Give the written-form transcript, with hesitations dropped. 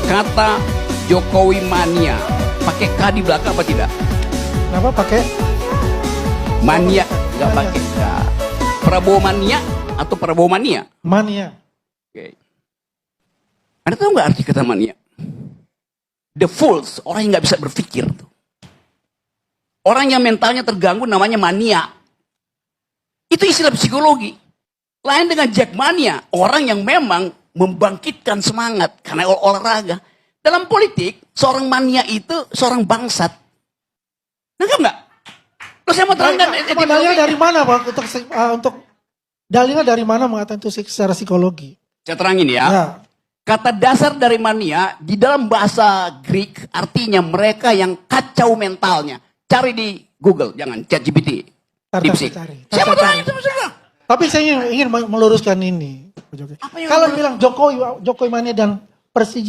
Kata Jokowi mania, pakai K di belakang apa tidak? Kenapa pakai Mania, nggak pakai K. Prabowo mania atau Prabowo mania? mania? Oke. Anda tahu nggak arti kata mania? The fools, orang yang nggak bisa berpikir. Orang yang mentalnya terganggu namanya mania. Itu istilah psikologi. Lain dengan jackmania, orang yang memang membangkitkan semangat karena olahraga. Dalam politik, seorang mania itu seorang bangsat. Nangkap nggak? Terus saya mau terangkan Dalilnya dari mana Pak? Untuk dalilnya dari mana mengatakan itu secara psikologi? Saya terangin ya. Ya. Kata dasar dari mania di dalam bahasa Greek artinya mereka yang kacau mentalnya. Cari di Google, jangan ChatGPT. DeepSeek. Siapa tahu itu maksudnya? Tapi saya ingin meluruskan ini. Apa yang Kalau bilang Jokowi mania dan Persija